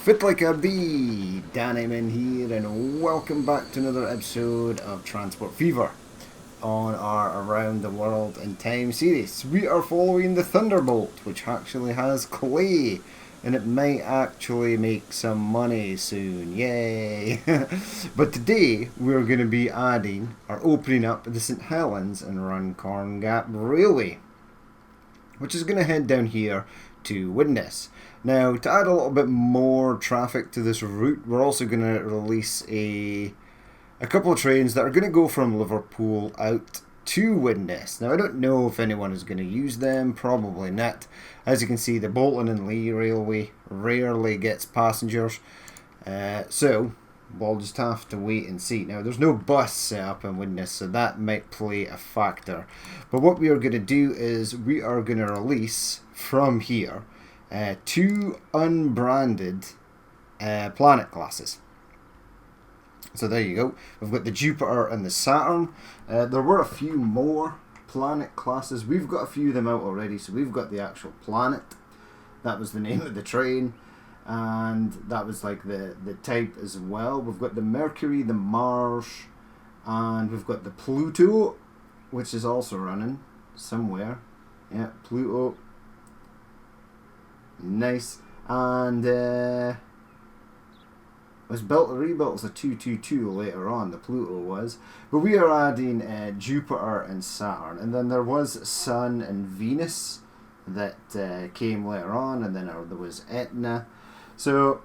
Fit like a bee, Dan Eamon here, and welcome back to another episode of Transport Fever on our Around the World in Time series. We are following the Thunderbolt, which actually has clay, and it might actually make some money soon. Yay! But today we're going to be adding or opening up the St Helens and Runcorn Gap Railway, which is going to head down here to Widnes. Now, to add a little bit more traffic to this route, we're also going to release a couple of trains that are going to go from Liverpool out to Widnes. Now, I don't know if anyone is going to use them, probably not. As you can see, the Bolton and Leigh Railway rarely gets passengers, so we'll just have to wait and see. Now, there's no bus set up in Widnes, so that might play a factor. But what we are going to do is we are going to release from here two unbranded planet classes. So there you go. We've got the Jupiter and the Saturn. There were a few more planet classes. We've got a few of them out already. So we've got the actual planet. That was the name of the train. And that was like the type as well. We've got the Mercury, the Mars, and we've got the Pluto, which is also running somewhere. Yeah, Pluto. Nice. And it was built and rebuilt as a 222 later on, the Pluto was. But we are adding Jupiter and Saturn. And then there was Sun and Venus that came later on. And then there was Etna. So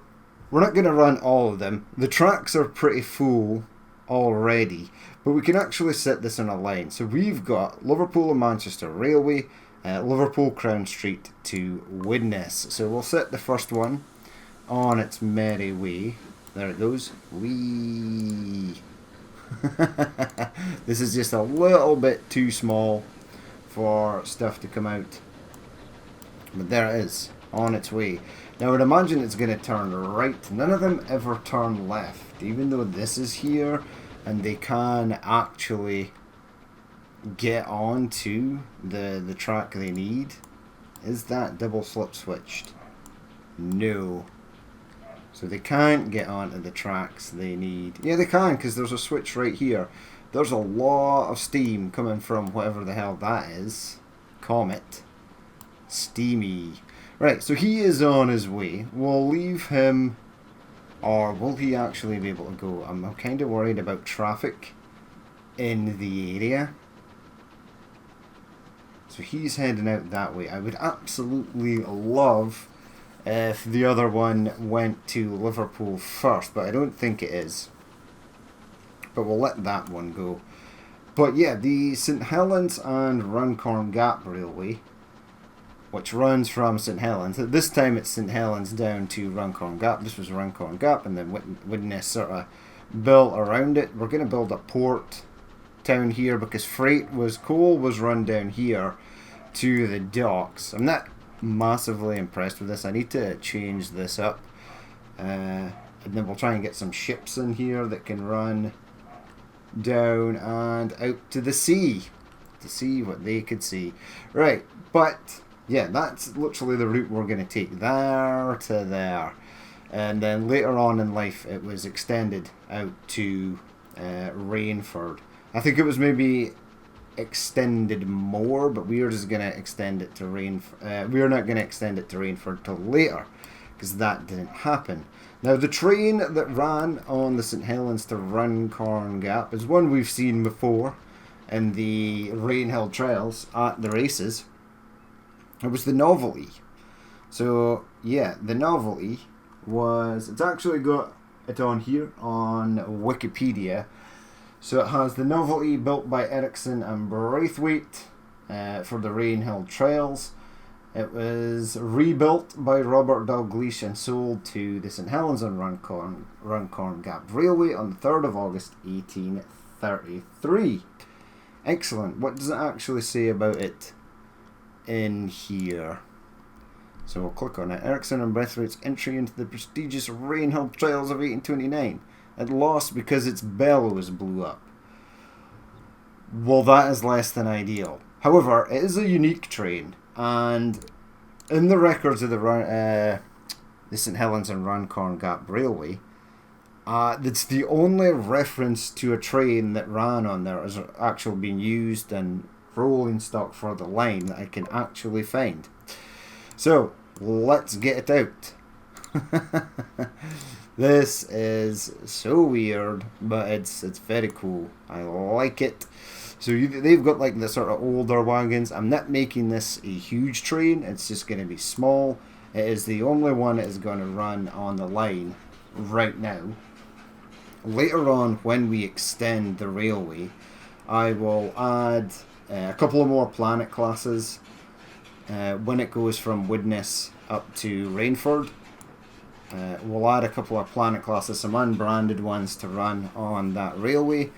we're not going to run all of them. The tracks are pretty full already. But we can actually set this on a line. So we've got Liverpool and Manchester Railway, Liverpool Crown Street to Widnes. So we'll set the first one on its merry way. There it goes. Whee! This is just a little bit too small for stuff to come out. But there it is, on its way. Now I would imagine it's going to turn right. None of them ever turn left, even though this is here and they can actually get on to the track they need. Is that double slip switched? No. So they can't get onto the tracks they need. Yeah, they can, because there's a switch right here. There's a lot of steam coming from whatever the hell that is. Comet. Steamy. Right, so he is on his way. We'll leave him, or will he actually be able to go? I'm kind of worried about traffic in the area. So he's heading out that way. I would absolutely love if the other one went to Liverpool first, but I don't think it is. But we'll let that one go. But yeah, the St Helens and Runcorn Gap Railway, which runs from St Helens. This time it's St Helens down to Runcorn Gap. This was Runcorn Gap, and then Widnes sort of built around it. We're going to build a port down here because coal was run down here to the docks. I'm not massively impressed with this. I need to change this up, and then we'll try and get some ships in here that can run down and out to the sea to see what they could see. Right, but yeah, that's literally the route we're going to take, there to there. And then later on in life it was extended out to Rainford. I think it was maybe extended more, but we are just going to extend it to Rainford. We're not going to extend it to Rainford till later, because that didn't happen. Now, the train that ran on the St Helens to Runcorn Gap is one we've seen before in the Rainhill Trails at the races. It was the Novelty. So, yeah, the Novelty was... It's actually got it on here on Wikipedia. So it has the Novelty built by Ericsson and Braithwaite for the Rainhill Trails. It was rebuilt by Robert Dalgleish and sold to the St Helens and Runcorn Gap Railway on the 3rd of August 1833. Excellent. What does it actually say about it in here? So we'll click on it. Ericsson and Braithwaite's entry into the prestigious Rainhill Trails of 1829. It lost because its bellows blew up. Well, that is less than ideal. However, it is a unique train, and in the records of the the St Helens and Runcorn Gap Railway. That's the only reference to a train that ran on there as actually being used and rolling stock for the line that I can actually find. So let's get it out. This is so weird, but it's very cool. I like it. So they've got like the sort of older wagons. I'm not making this a huge train. It's just going to be small. It is the only one that is going to run on the line right now. Later on, when we extend the railway, I will add a couple of more planet classes when it goes from Widnes up to Rainford. We'll add a couple of planet classes, some unbranded ones to run on that railway,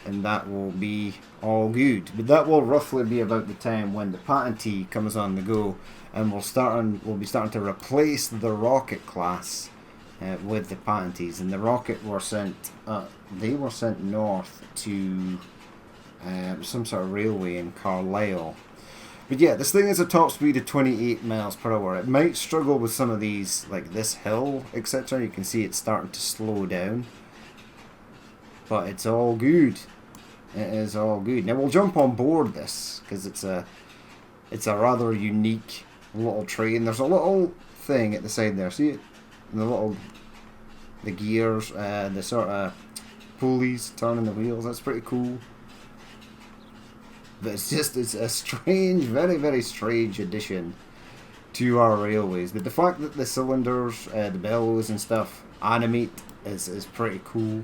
and that will be all good. But that will roughly be about the time when the patentee comes on the go, and we'll be starting to replace the rocket class with the patentees. And the rocket were sent north to some sort of railway in Carlisle. But yeah, this thing has a top speed of 28 miles per hour. It might struggle with some of these, like this hill, etc. You can see it's starting to slow down. But it's all good. It is all good. Now we'll jump on board this, because it's a rather unique little train. There's a little thing at the side there. See it? The gears, the sort of pulleys turning the wheels. That's pretty cool. But it's a strange, very, very strange addition to our railways. But the fact that the cylinders, the bellows and stuff animate is pretty cool.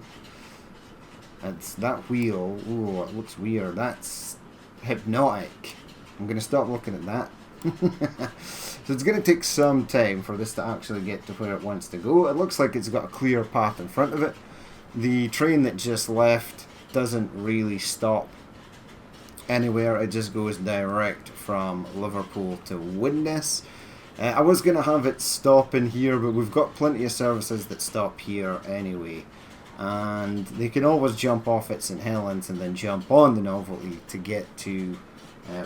It's that wheel. Ooh, it looks weird. That's hypnotic. I'm going to stop looking at that. So it's going to take some time for this to actually get to where it wants to go. It looks like it's got a clear path in front of it. The train that just left doesn't really stop anywhere. It just goes direct from Liverpool to Widnes. I was going to have it stop in here, but we've got plenty of services that stop here anyway. And they can always jump off at St Helens and then jump on the Novelty to get to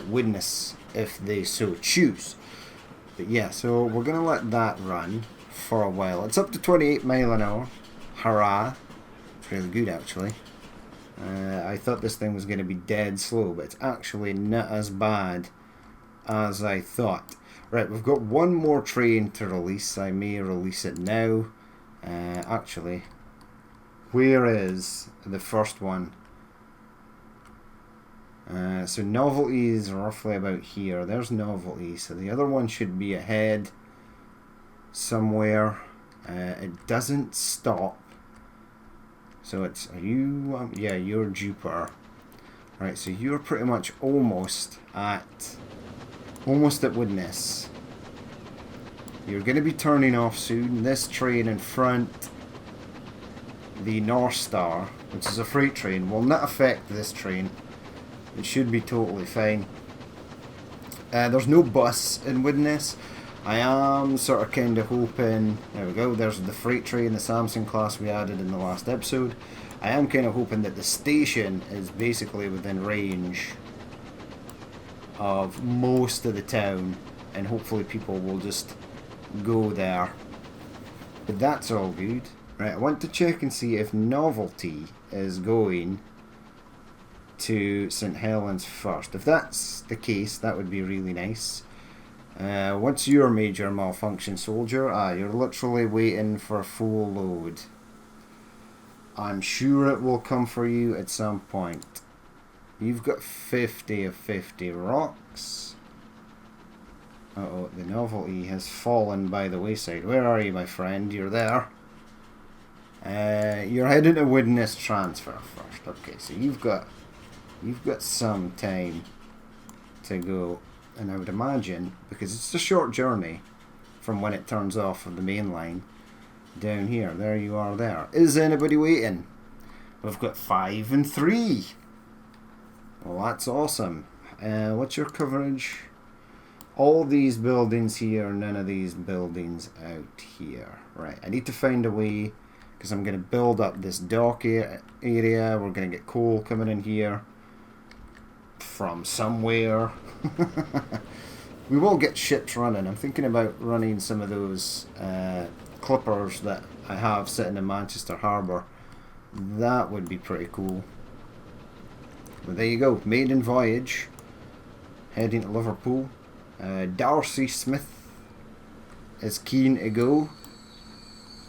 Widnes if they so choose. But yeah, so we're going to let that run for a while. It's up to 28 mile an hour. Hurrah. It's really good actually. I thought this thing was going to be dead slow, but it's actually not as bad as I thought. Right, we've got one more train to release. I may release it now. Actually, where is the first one? So Novelty is roughly about here. There's Novelty. So the other one should be ahead somewhere. It doesn't stop. So it's, are you, yeah, you're Jupiter. Right, so you're pretty much almost at Widnes. You're going to be turning off soon. This train in front, the North Star, which is a freight train, will not affect this train. It should be totally fine. There's no bus in Widnes. I am sort of kind of hoping, there we go, there's the freight train, the Samson class we added in the last episode. I am kind of hoping that the station is basically within range of most of the town, and hopefully people will just go there. But that's all good. Right, I want to check and see if Novelty is going to St Helens first. If that's the case, that would be really nice. What's your major malfunction, soldier? You're literally waiting for a full load. I'm sure it will come for you at some point. You've got 50 of 50 rocks. Uh-oh, the Novelty has fallen by the wayside. Where are you, my friend? You're there. You're heading to Widnes transfer first. Okay, so you've got some time to go. And I would imagine, because it's a short journey from when it turns off of the main line down here. There you are there. Is anybody waiting? We've got 5 and 3. Well, that's awesome. What's your coverage? All these buildings here, none of these buildings out here. Right, I need to find a way, because I'm going to build up this dock area. We're going to get coal coming in here from somewhere. We will get ships running. I'm thinking about running some of those clippers that I have sitting in Manchester Harbour. That would be pretty cool. But there you go, maiden voyage, heading to Liverpool. Darcy Smith is keen to go.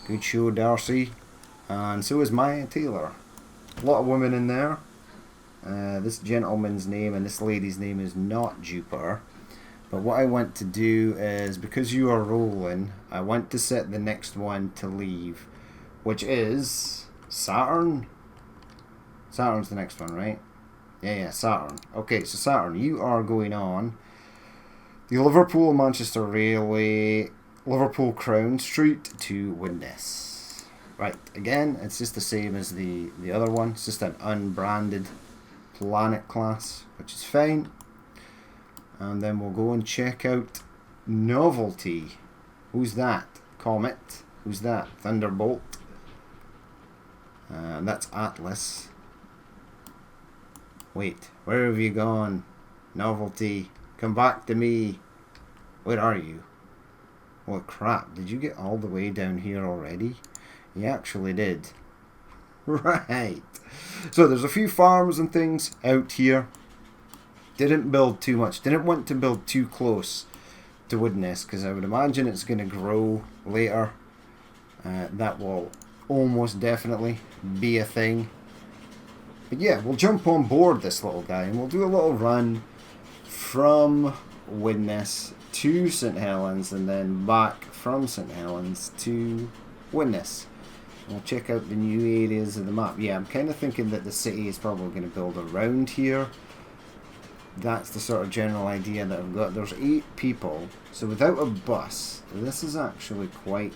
Good show, Darcy. And so is Maya Taylor. A lot of women in there. This gentleman's name and this lady's name is not Jupiter. But what I want to do is, because you are rolling, I want to set the next one to leave, which is Saturn. Saturn's the next one, right? Yeah, Saturn. Okay, so Saturn, you are going on the Liverpool-Manchester Railway, Liverpool Crown Street to Widnes. Right, again, it's just the same as the other one. It's just an unbranded Planet class, which is fine. And then we'll go and check out Novelty. Who's that? Comet. Who's that? Thunderbolt. And that's Atlas. Wait, where have you gone? Novelty, come back to me. Where are you? Oh crap, did you get all the way down here already? You actually did. Right. So there's a few farms and things out here. Didn't build too much. Didn't want to build too close to Widnes because I would imagine it's going to grow later. That will almost definitely be a thing. But yeah, we'll jump on board this little guy and we'll do a little run from Widnes to St Helens and then back from St Helens to Widnes. We'll check out the new areas of the map. Yeah, I'm kind of thinking that the city is probably going to build around here. That's the sort of general idea that I've got. There's 8 people, so without a bus, this is actually quite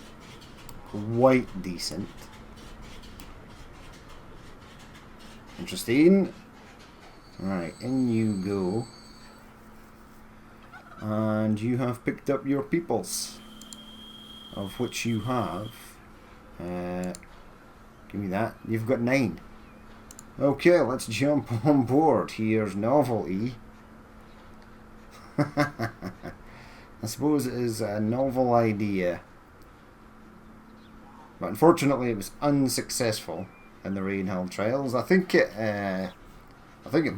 decent. Interesting. Right, in you go. And you have picked up your peoples, of which you have... give me that. You've got 9. Okay, let's jump on board. Here's Novelty. I suppose it is a novel idea. But unfortunately it was unsuccessful in the Rainhill trials. I think it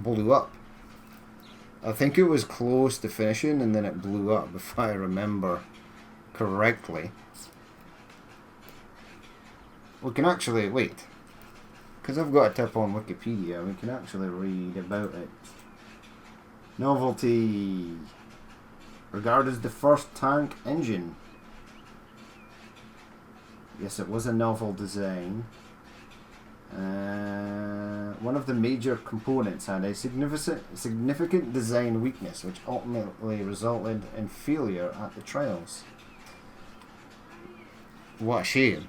blew up. I think it was close to finishing and then it blew up, if I remember correctly. We can actually, wait, because I've got a tip on Wikipedia, we can actually read about it. Novelty, regarded as the first tank engine. Yes, it was a novel design. One of the major components had a significant design weakness, which ultimately resulted in failure at the trials. What a shame.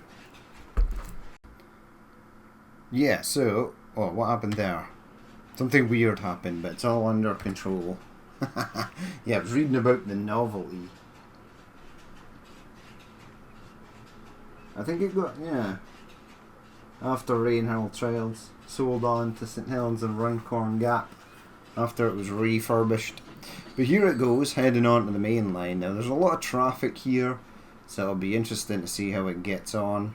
Yeah, so, what happened there? Something weird happened, but it's all under control. Yeah, I was reading about the Novelty. I think it got, yeah, after Rainhill trials, sold on to St Helens and Runcorn Gap after it was refurbished. But here it goes, heading on to the main line. Now, there's a lot of traffic here, so it'll be interesting to see how it gets on.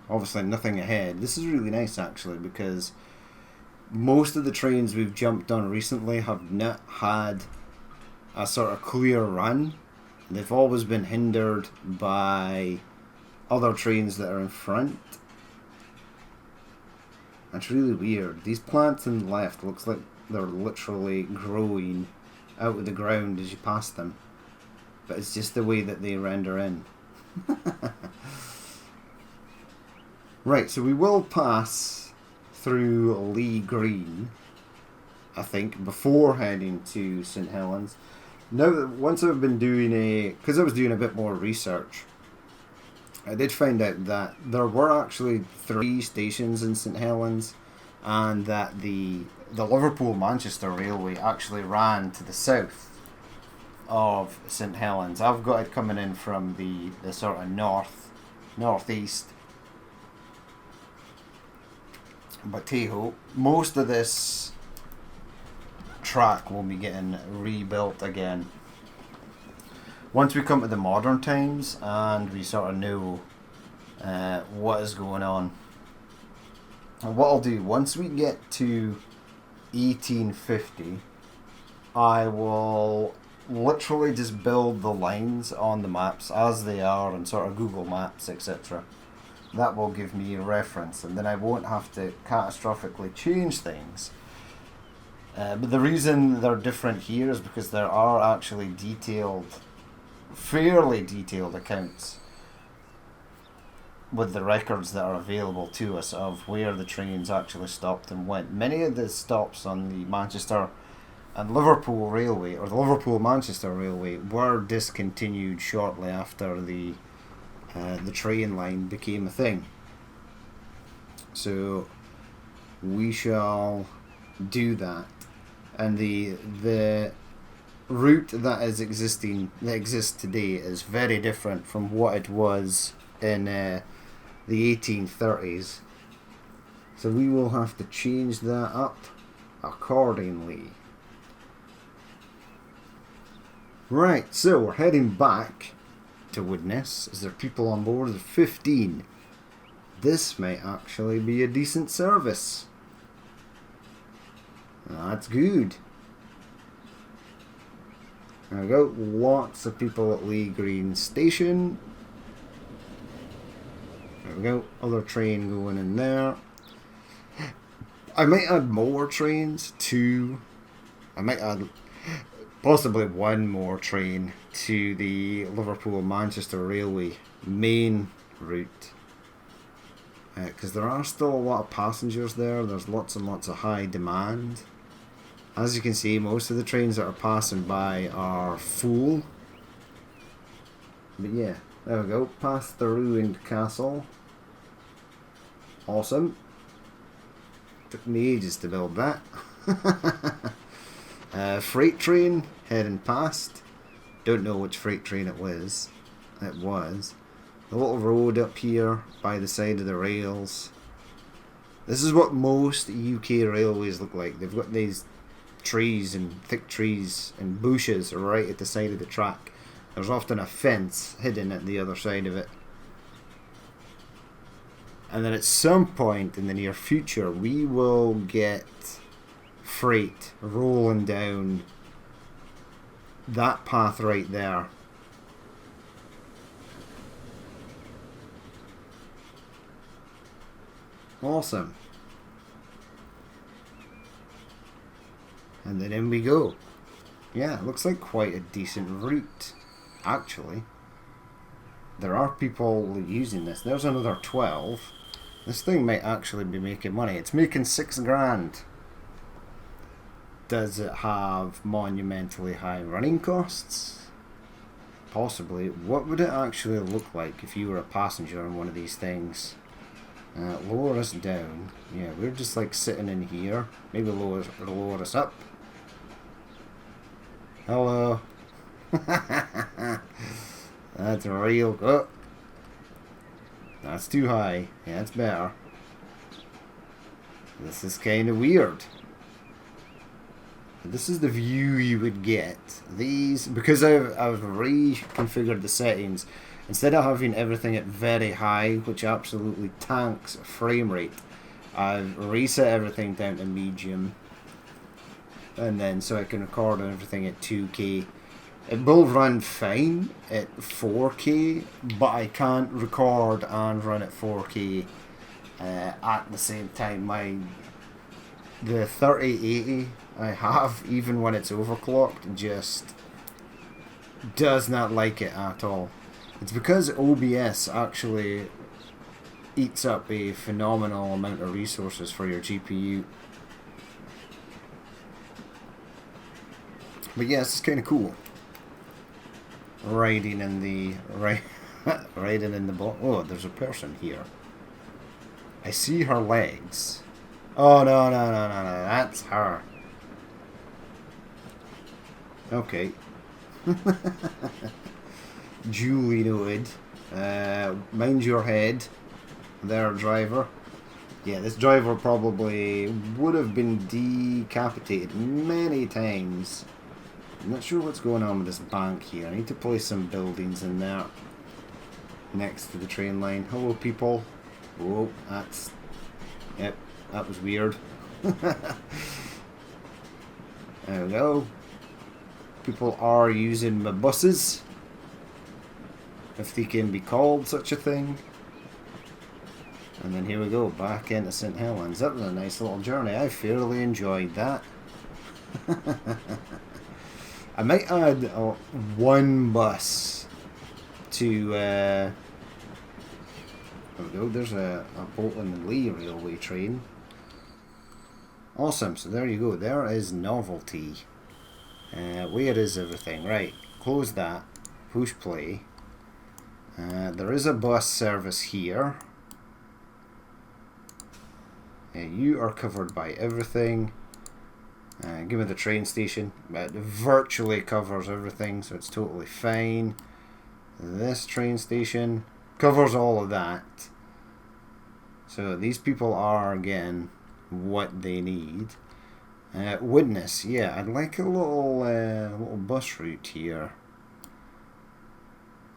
Obviously nothing ahead. This is really nice actually, because most of the trains we've jumped on recently have not had a sort of clear run. They've always been hindered by other trains that are in front. That's really weird. These plants on the left looks like they're literally growing out of the ground as you pass them. But it's just the way that they render in. Right, so we will pass through Lee Green, I think, before heading to St Helens. Now, once I've been doing because I was doing a bit more research, I did find out that there were actually 3 stations in St Helens, and that the Liverpool-Manchester Railway actually ran to the south of St Helens. I've got it coming in from the sort of northeast. But hey-ho, most of this track will be getting rebuilt again. once we come to the modern times and we sort of know what is going on. And what I'll do, once we get to 1850, I will literally just build the lines on the maps as they are and sort of Google Maps, etc. That will give me a reference, and then I won't have to catastrophically change things. But the reason they're different here is because there are actually fairly detailed accounts with the records that are available to us of where the trains actually stopped and went. Many of the stops on the Manchester and Liverpool Railway, or the Liverpool-Manchester Railway, were discontinued shortly after the train line became a thing. So we shall do that. And the route that exists today is very different from what it was in the 1830s. So we will have to change that up accordingly. Right, so we're heading back to Woodness. Is there people on board? There's 15. This might actually be a decent service. That's good. There we go. Lots of people at Lee Green Station. There we go. Other train going in there. I might add more trains to... I might add possibly one more train to the Liverpool-Manchester Railway main route. Because there are still a lot of passengers there. There's lots and lots of high demand. As you can see, most of the trains that are passing by are full. But yeah, there we go. Past the ruined castle. Awesome. Took me ages to build that. Freight train heading past. Don't know which freight train it was. The little road up here by the side of the rails. This is what most UK railways look like. They've got these trees and thick trees and bushes right at the side of the track. There's often a fence hidden at the other side of it. And then at some point in the near future we will get freight rolling down that path right there. Awesome. And then in we go. Yeah, it looks like quite a decent route, actually. There are people using this. There's another 12. This thing might actually be making money. It's making £6,000. Does it have monumentally high running costs? Possibly. What would it actually look like if you were a passenger on one of these things? Lower us down. Yeah, we're just like sitting in here. Maybe lower us up. Hello. That's real good. That's too high. Yeah, that's better. This is kind of weird. This is the view you would get. These, because I've reconfigured the settings. Instead of having everything at very high, which absolutely tanks frame rate, I've reset everything down to medium. And then so I can record everything at 2K. It will run fine at 4K, but I can't record and run at 4K at the same time. The 3080 I have, even when it's overclocked, just does not like it at all. It's because OBS actually eats up a phenomenal amount of resources for your GPU. But yes, it's kind of cool. Riding in the oh, there's a person here. I see her legs. Oh no, that's her. Okay. Duly noted. Mind your head, there, driver. Yeah, this driver probably would have been decapitated many times I'm not sure what's going on with this bank here. I need to place some buildings in there next to the train line. Hello, people. Oh, that's... Yep, that was weird. There we go. People are using my buses, if they can be called such a thing. And then here we go, back into St. Helens. That was a nice little journey. I fairly enjoyed that. I might add one bus to... there we go, there's a Bolton and Lee railway train. Awesome, so there you go. There is Novelty. Where is everything? Right, close that. Push play. There is a bus service here. You are covered by everything. Give me the train station. It virtually covers everything, so it's totally fine. This train station covers all of that. So these people are, again, what they need. Witness, yeah, I'd like a little bus route here.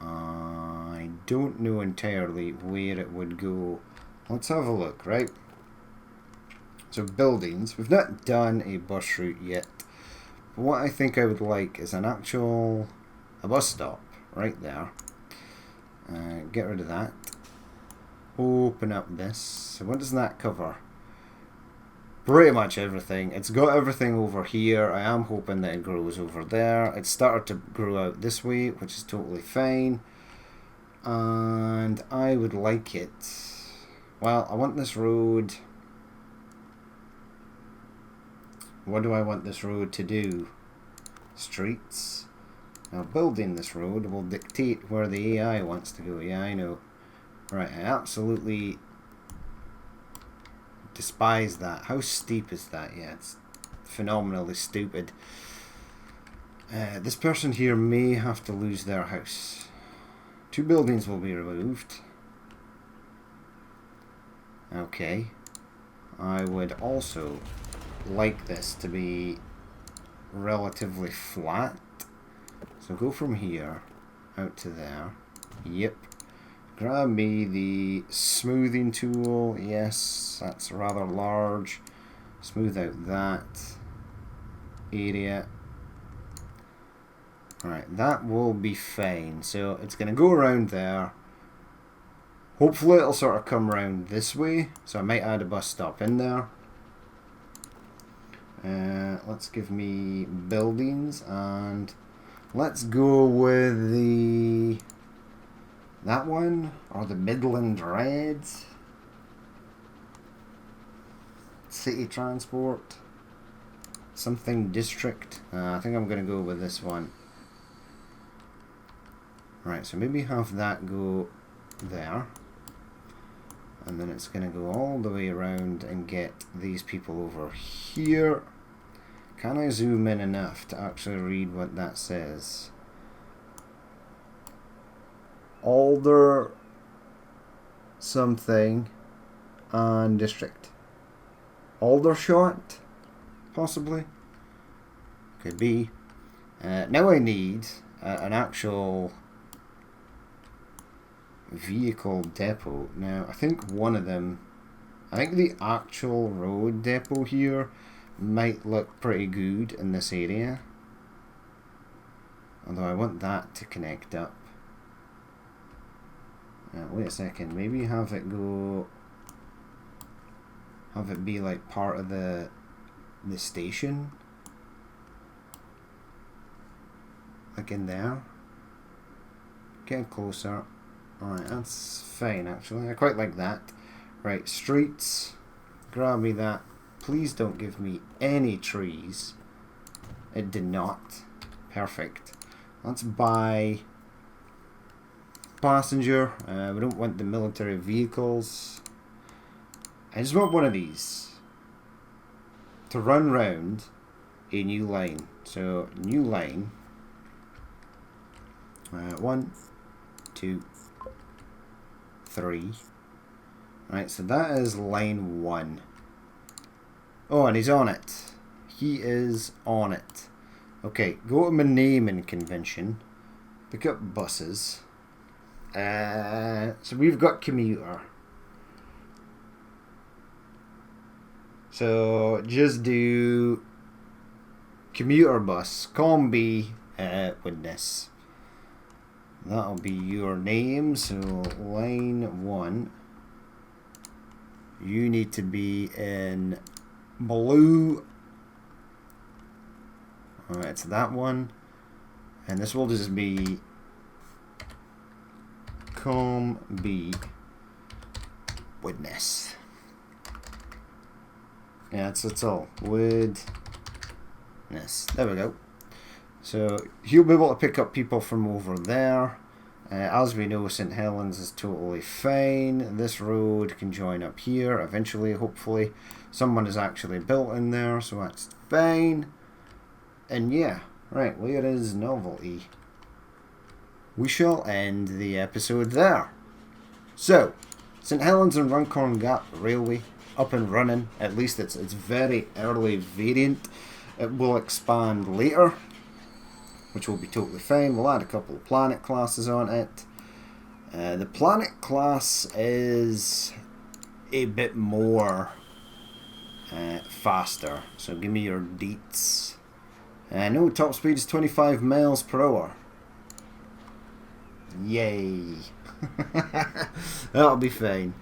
I don't know entirely where it would go. Let's have a look, right? So buildings, we've not done a bus route yet. But what I think I would like is a bus stop right there. Get rid of that. Open up this. So what does that cover? Pretty much everything. It's got everything over here. I am hoping that it grows over there. It started to grow out this way, which is totally fine. And I would like it. Well, I want this road. What do I want this road to do? Streets. Now building this road will dictate where the AI wants to go. Yeah, I know. Right, I absolutely despise that. How steep is that? Yeah, it's phenomenally stupid. This person here may have to lose their house. 2 buildings will be removed. Okay. I would also like this to be relatively flat. So go from here out to there. Yep. Grab me the smoothing tool. Yes, that's rather large. Smooth out that area. Right, that will be fine. So it's going to go around there. Hopefully it'll sort of come around this way. So I might add a bus stop in there. Let's give me buildings, and let's go with that one, or the Midland Reds. City Transport. Something district. I think I'm going to go with this one. Right, so maybe have that go there. And then it's going to go all the way around and get these people over here. Can I zoom in enough to actually read what that says? Alder something and district. Aldershot? Possibly? Could be. Now I need an actual vehicle depot. Now I think one of them, I think the actual road depot here might look pretty good in this area, although I want that to connect up. Wait a second, maybe have it be like part of the station, like in there. Getting closer. Alright, that's fine actually. I quite like that. Right, streets. Grab me that. Please don't give me any trees. It did not. Perfect. Let's buy passenger. We don't want the military vehicles. I just want one of these to run round a new line. So, new line. 1, 2, 3. Right, so that is line 1. Oh, and he's on it. He is on it. Okay, go to my naming convention. Pick up buses. So we've got commuter. So just do commuter bus, combi, witness. That'll be your name. So line 1. You need to be in blue. Alright, it's that one. And this will just be combi witness. Yeah, that's all. Witness. There we go. So he'll be able to pick up people from over there. As we know, St. Helens is totally fine. This road can join up here eventually, hopefully. Someone is actually built in there, so that's fine. And yeah, right, where is Novelty? We shall end the episode there. So, St. Helens and Runcorn Gap Railway up and running. At least it's very early variant. It will expand later, which will be totally fine. We'll add a couple of planet classes on it. The planet class is a bit more faster. So give me your deets. No, top speed is 25 miles per hour. Yay. That'll be fine.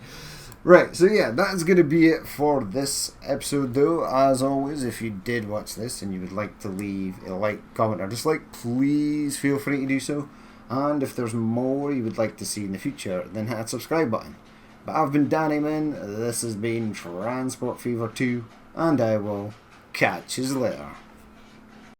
Right, so yeah, that's going to be it for this episode though. As always, if you did watch this and you would like to leave a like, comment or dislike, please feel free to do so. And if there's more you would like to see in the future, then hit that subscribe button. But I've been Danny Man, this has been Transport Fever 2, and I will catch you later.